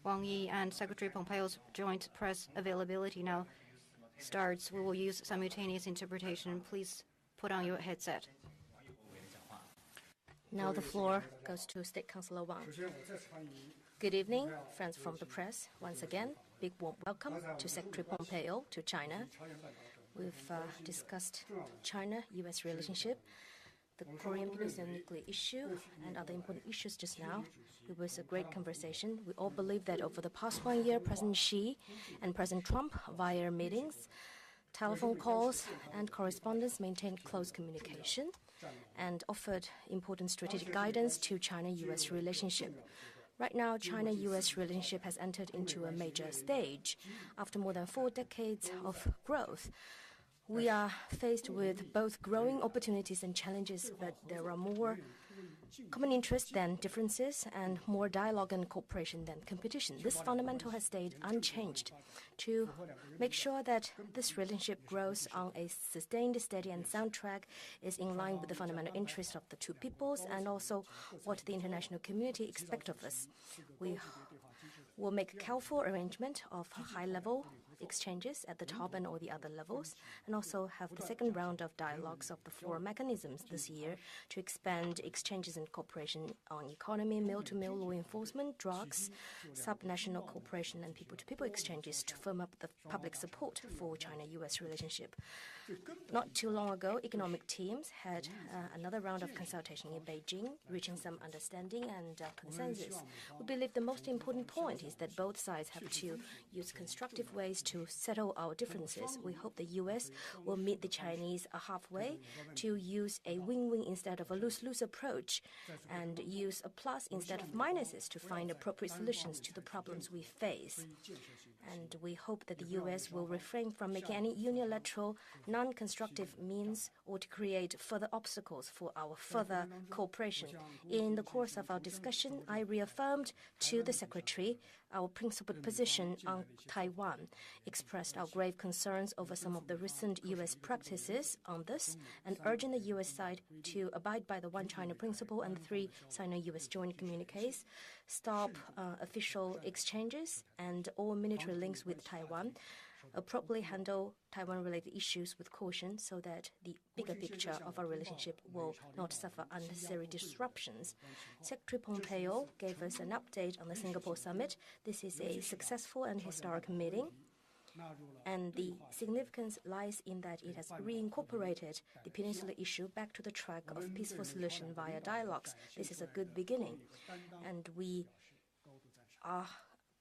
Wang Yi and Secretary Pompeo's joint press availability now starts. We will use simultaneous interpretation. Please put on your headset. Now the floor goes to State Councillor Wang. Good evening, friends from the press. Once again, big warm welcome to Secretary Pompeo to China. We've discussed China-U.S. relationship, the Korean Peninsula nuclear issue, and other important issues just now. It was a great conversation. We all believe that over the past 1 year, President Xi and President Trump, via meetings, telephone calls, and correspondence, maintained close communication and offered important strategic guidance to China-U.S. relationship. Right now, China-U.S. relationship has entered into a major stage. After more than 4 decades of growth, we are faced with both growing opportunities and challenges, but there are more common interests than differences and more dialogue and cooperation than competition. This fundamental has stayed unchanged. To make sure that this relationship grows on a sustained, steady and sound track is in line with the fundamental interests of the two peoples and also what the international community expects of us. We will make careful arrangement of high-level exchanges at the top and all the other levels, and also have the second round of dialogues of the 4 mechanisms this year to expand exchanges and cooperation on economy, mill-to-mill law enforcement, drugs, subnational cooperation, and people-to-people exchanges to firm up the public support for China-U.S. relationship. Not too long ago, economic teams had another round of consultation in Beijing, reaching some understanding and consensus. We believe the most important point is that both sides have to use constructive ways to settle our differences. We hope the U.S. will meet the Chinese halfway to use a win-win instead of a lose-lose approach and use a plus instead of minuses to find appropriate solutions to the problems we face. And we hope that the U.S. will refrain from making any unilateral, non-constructive means or to create further obstacles for our further cooperation. In the course of our discussion, I reaffirmed to the Secretary our principled position on Taiwan, expressed our grave concerns over some of the recent U.S. practices on this, and urging the U.S. side to abide by the One China principle and the 3 Sino-U.S. joint communiques, stop official exchanges and all military links with Taiwan, appropriately handle Taiwan-related issues with caution so that the bigger picture of our relationship will not suffer unnecessary disruptions. Secretary Pompeo gave us an update on the Singapore summit. This is a successful and historic meeting, and the significance lies in that it has reincorporated the peninsula issue back to the track of peaceful solution via dialogues. This is a good beginning, and we are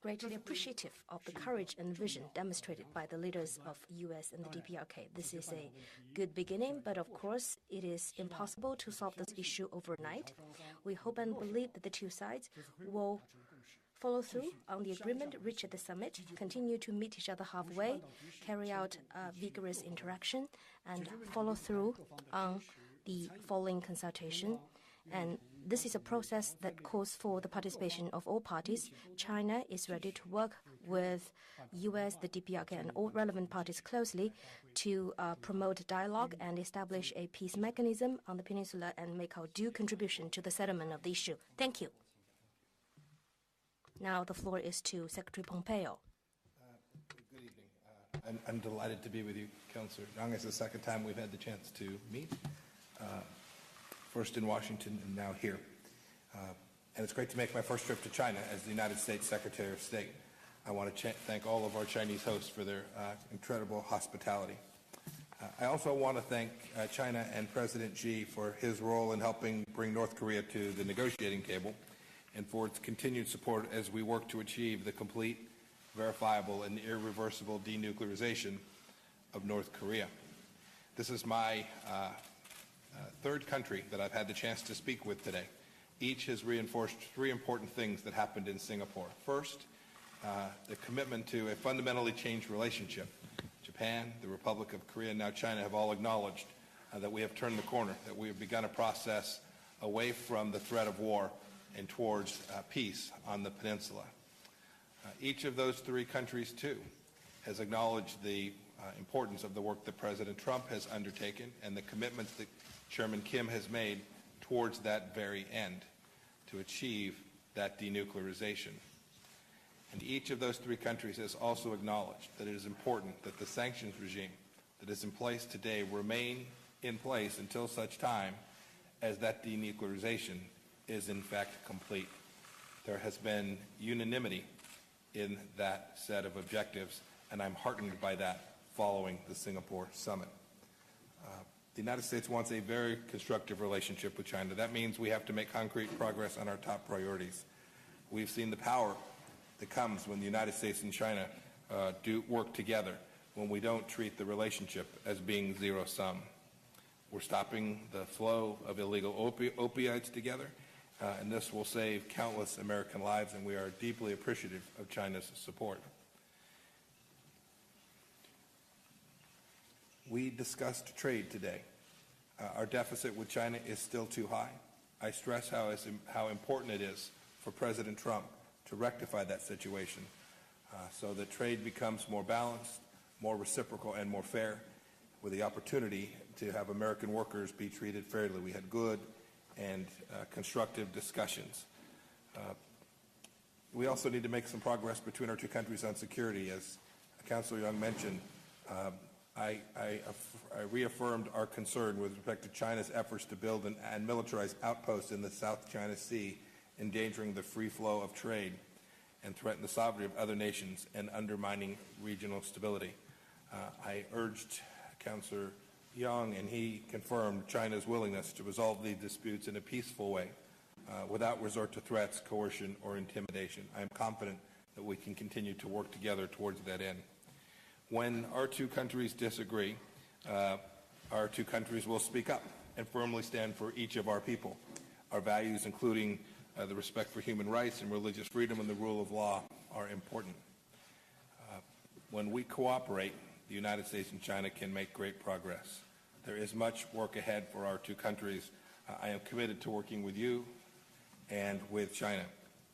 greatly appreciative of the courage and vision demonstrated by the leaders of U.S. and the DPRK. This is a good beginning, but of course it is impossible to solve this issue overnight. We hope and believe that the two sides will follow through on the agreement reached at the summit, continue to meet each other halfway, carry out vigorous interaction, and follow through on the following consultation. And this is a process that calls for the participation of all parties. China is ready to work with U.S., the DPRK, and all relevant parties closely to promote dialogue and establish a peace mechanism on the peninsula and make our due contribution to the settlement of the issue. Thank you. Now the floor is to Secretary Pompeo. Good evening. I'm delighted to be with you, Councillor Zhang. It's the second time we've had the chance to meet. First in Washington and now here. And it's great to make my first trip to China as the United States Secretary of State. I want to thank all of our Chinese hosts for their incredible hospitality. I also want to thank China and President Xi for his role in helping bring North Korea to the negotiating table and for its continued support as we work to achieve the complete, verifiable, and irreversible denuclearization of North Korea. This is my third country that I've had the chance to speak with today. Each has reinforced 3 important things that happened in Singapore. First, the commitment to a fundamentally changed relationship. Japan, the Republic of Korea, and now China have all acknowledged that we have turned the corner, that we have begun a process away from the threat of war and towards peace on the peninsula. Each of those 3 countries, too, has acknowledged the importance of the work that President Trump has undertaken and the commitments that Chairman Kim has made towards that very end, to achieve that denuclearization. And each of those three countries has also acknowledged that it is important that the sanctions regime that is in place today remain in place until such time as that denuclearization is in fact complete. There has been unanimity in that set of objectives, and I'm heartened by that following the Singapore summit. The United States wants a very constructive relationship with China. That means we have to make concrete progress on our top priorities. We've seen the power that comes when the United States and China do work together, when we don't treat the relationship as being zero-sum. We're stopping the flow of illegal opioids together, and this will save countless American lives, and we are deeply appreciative of China's support. We discussed trade today. Our deficit with China is still too high. I stress how important it is for President Trump to rectify that situation so that trade becomes more balanced, more reciprocal, and more fair, with the opportunity to have American workers be treated fairly. We had good and constructive discussions. We also need to make some progress between our two countries on security. As Councilor Young mentioned, I reaffirmed our concern with respect to China's efforts to build and militarize outposts in the South China Sea, endangering the free flow of trade and threaten the sovereignty of other nations and undermining regional stability. I urged Councilor Young, and he confirmed China's willingness to resolve these disputes in a peaceful way without resort to threats, coercion, or intimidation. I am confident that we can continue to work together towards that end. When our two countries disagree, our two countries will speak up and firmly stand for each of our people. Our values, including the respect for human rights and religious freedom and the rule of law, are important. When we cooperate, the United States and China can make great progress. There is much work ahead for our two countries. I am committed to working with you and with China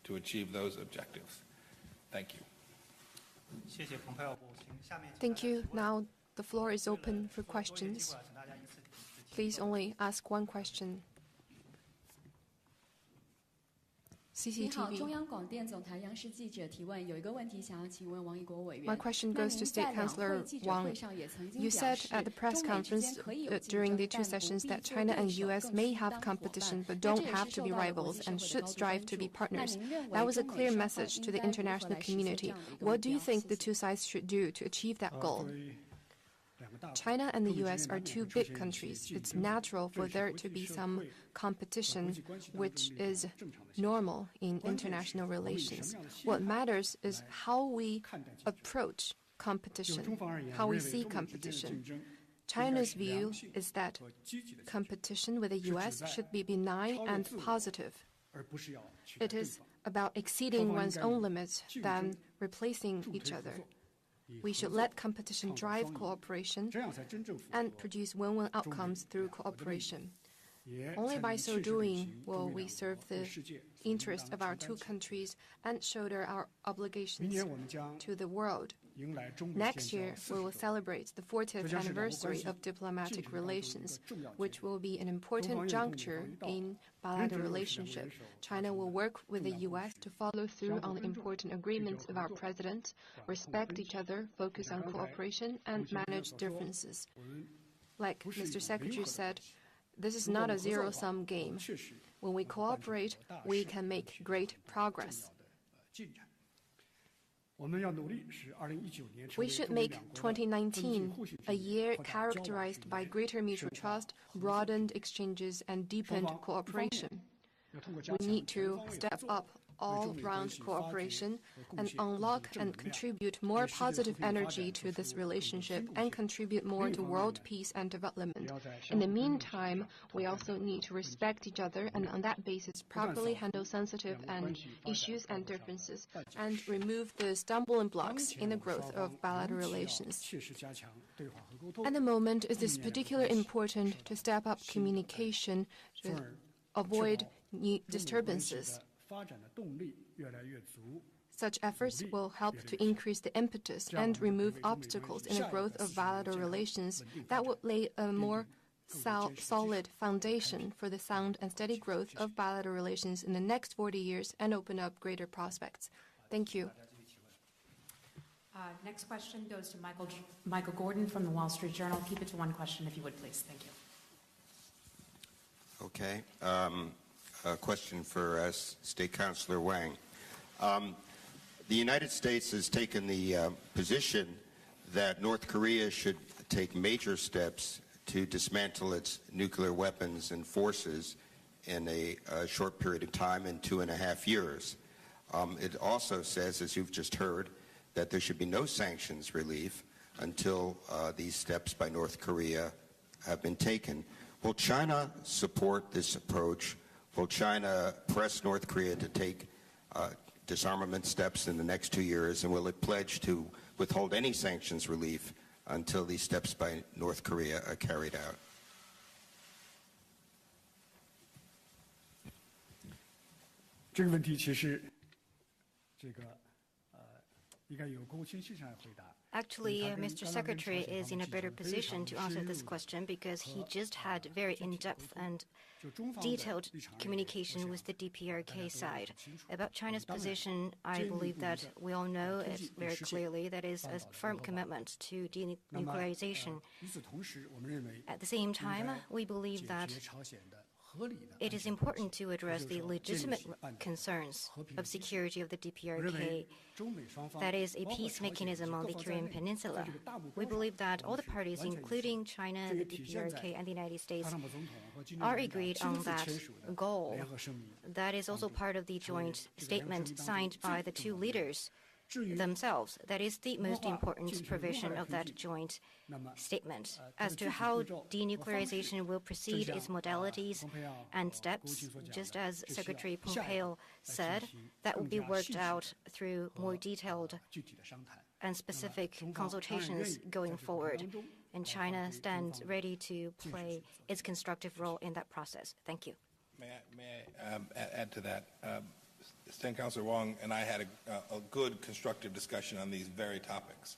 to achieve those objectives. Thank you. Thank you. Now the floor is open for questions. Please only ask one question. CCTV. My question goes to State Councilor Wang. You said at the press conference during the two sessions that China and U.S. may have competition but don't have to be rivals and should strive to be partners. That was a clear message to the international community. What do you think the two sides should do to achieve that goal? China and the U.S. are two big countries. It's natural for there to be some competition, which is normal in international relations. What matters is how we approach competition, how we see competition. China's view is that competition with the U.S. should be benign and positive. It is about exceeding one's own limits than replacing each other. We should let competition drive cooperation and produce win-win outcomes through cooperation. Only by so doing will we serve the interest of our two countries and shoulder our obligations to the world. Next year, we will celebrate the 40th anniversary of diplomatic relations, which will be an important juncture in bilateral relationship. China will work with the U.S. to follow through on the important agreements of our president, respect each other, focus on cooperation, and manage differences. Like Mr. Secretary said, this is not a zero-sum game. When we cooperate, we can make great progress. We should make 2019 a year characterized by greater mutual trust, broadened exchanges, and deepened cooperation. We need to step up all-round cooperation and unlock and contribute more positive energy to this relationship and contribute more to world peace and development. In the meantime, we also need to respect each other and on that basis properly handle sensitive issues and differences and remove the stumbling blocks in the growth of bilateral relations. At the moment, it is particularly important to step up communication to avoid new disturbances. Such efforts will help to increase the impetus and remove obstacles in the growth of bilateral relations that would lay a more solid foundation for the sound and steady growth of bilateral relations in the next 40 years and open up greater prospects. Thank you. Next question goes to Michael Gordon from the Wall Street Journal. Keep it to one question, if you would, please. Thank you. Okay. A question for State Councilor Wang. The United States has taken the position that North Korea should take major steps to dismantle its nuclear weapons and forces in a short period of time, in 2.5 years. It also says, as you've just heard, that there should be no sanctions relief until these steps by North Korea have been taken. Will China support this approach? Will China press North Korea to take disarmament steps in the next 2 years? And will it pledge to withhold any sanctions relief until these steps by North Korea are carried out? Actually, Mr. Secretary is in a better position to answer this question because he just had very in-depth and detailed communication with the DPRK side. About China's position, I believe that we all know it very clearly. That is a firm commitment to denuclearization. At the same time, we believe that it is important to address the legitimate concerns of security of the DPRK. That is a peace mechanism on the Korean Peninsula. We believe that all the parties, including China, the DPRK, and the United States, are agreed on that goal. That is also part of the joint statement signed by the two leaders themselves. That is the most important provision of that joint statement. As to how denuclearization will proceed, its modalities and steps, just as Secretary Pompeo said, that will be worked out through more detailed and specific consultations going forward. And China stands ready to play its constructive role in that process. Thank you. May I add to that? State Councilor Wang and I had a good constructive discussion on these very topics.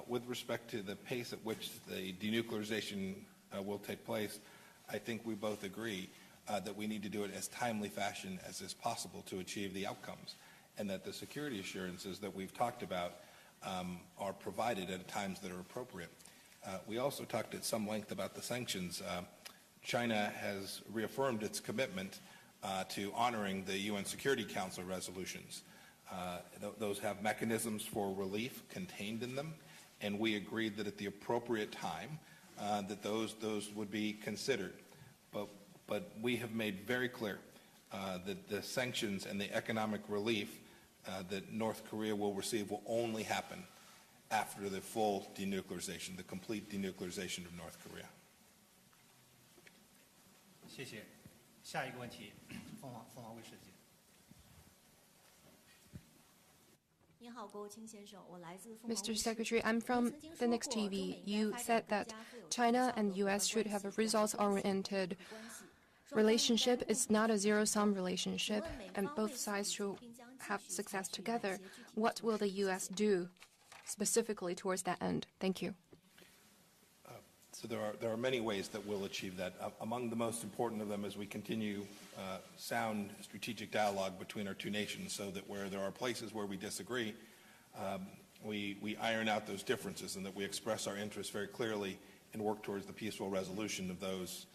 With respect to the pace at which the denuclearization will take place, I think we both agree that we need to do it as timely fashion as is possible to achieve the outcomes, and that the security assurances that we've talked about are provided at times that are appropriate. We also talked at some length about the sanctions. China has reaffirmed its commitment to honoring the UN Security Council resolutions. Those have mechanisms for relief contained in them, and we agreed that at the appropriate time that those would be considered. But we have made very clear that the sanctions and the economic relief that North Korea will receive will only happen after the full denuclearization, the complete denuclearization of North Korea. 谢谢。下一个问题，凤凰卫视记者。 Mr. Secretary, I'm from the Next TV. You said that China and U.S. should have a results-oriented relationship. It's not a zero-sum relationship, and both sides should have success together. What will the U.S. do specifically towards that end? Thank you. So there are many ways that we'll achieve that. Among the most important of them is we continue sound strategic dialogue between our two nations, so that where there are places where we disagree, we iron out those differences, and that we express our interests very clearly and work towards the peaceful resolution of those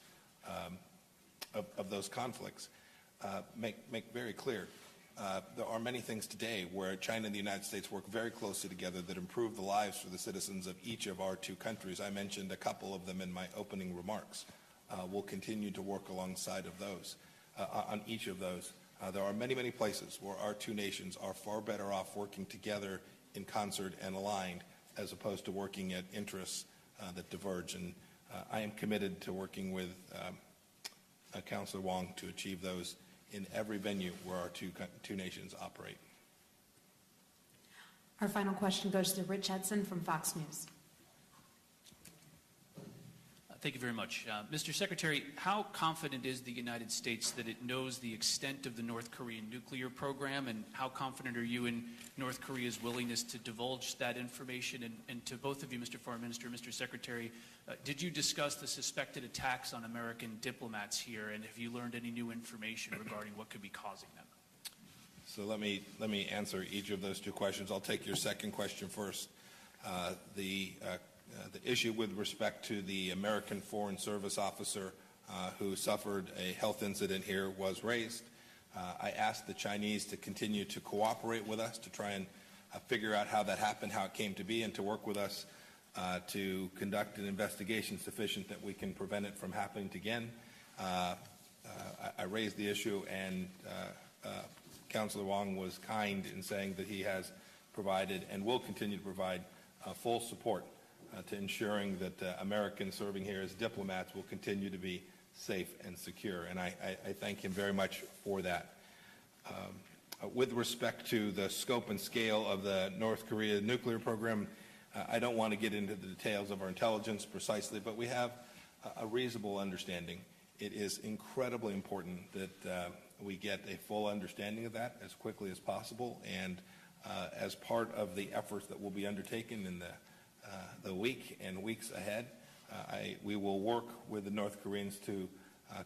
conflicts. Make very clear. There are many things today where China and the United States work very closely together that improve the lives for the citizens of each of our two countries. I mentioned a couple of them in my opening remarks. We'll continue to work alongside of those, on each of those. There are many, many places where our two nations are far better off working together in concert and aligned, as opposed to working at interests that diverge. And I am committed to working with Councilor Wang to achieve those in every venue where our two nations operate. Our final question goes to Rich Hudson from Fox News. Thank you very much. Mr. Secretary, how confident is the United States that it knows the extent of the North Korean nuclear program, and how confident are you in North Korea's willingness to divulge that information? And to both of you, Mr. Foreign Minister, Mr. Secretary, did you discuss the suspected attacks on American diplomats here, and have you learned any new information regarding what could be causing them? So let me answer each of those two questions. I'll take your second question first. The issue with respect to the American Foreign Service officer who suffered a health incident here was raised. I asked the Chinese to continue to cooperate with us to try and figure out how that happened, how it came to be, and to work with us to conduct an investigation sufficient that we can prevent it from happening again. I raised the issue, and Councillor Wang was kind in saying that he has provided and will continue to provide full support to ensuring that Americans serving here as diplomats will continue to be safe and secure. And I thank him very much for that. With respect to the scope and scale of the North Korea nuclear program, I don't want to get into the details of our intelligence precisely, but we have a reasonable understanding. It is incredibly important that we get a full understanding of that as quickly as possible, and as part of the efforts that will be undertaken in the week and weeks ahead, we will work with the North Koreans to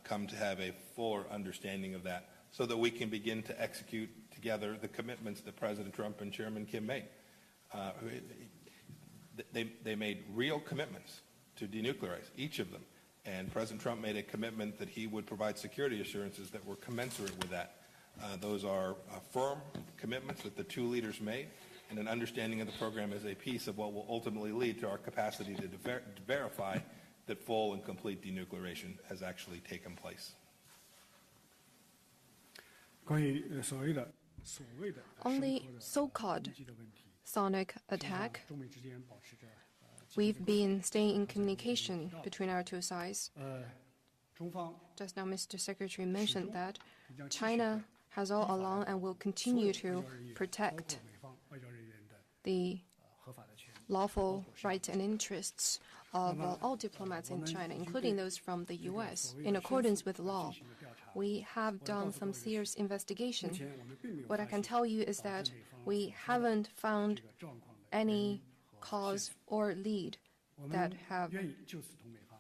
come to have a fuller understanding of that so that we can begin to execute together the commitments that President Trump and Chairman Kim made. They made real commitments to denuclearize, each of them. And President Trump made a commitment that he would provide security assurances that were commensurate with that. Those are firm commitments that the two leaders made, and an understanding of the program as a piece of what will ultimately lead to our capacity to verify that full and complete denuclearization has actually taken place. On the so-called sonic attack, we've been staying in communication between our two sides. Just now, Mr. Secretary mentioned that China has all along and will continue to protect the lawful rights and interests of all diplomats in China, including those from the U.S., in accordance with law. We have done some serious investigation. What I can tell you is that we haven't found any cause or lead that have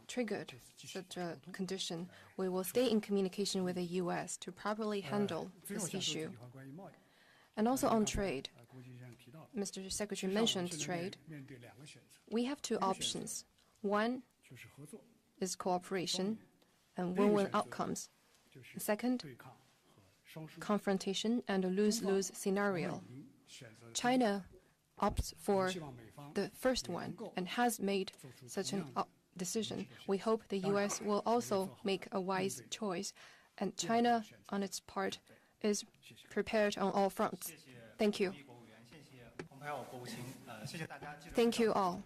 triggered such a condition. We will stay in communication with the U.S. to properly handle this issue. And also on trade, Mr. Secretary mentioned trade. We have two options. One is cooperation and win-win outcomes. Second, confrontation and a lose-lose scenario. China opts for the first one and has made such a decision. We hope the U.S. will also make a wise choice, and China, on its part, is prepared on all fronts. Thank you. Thank you all.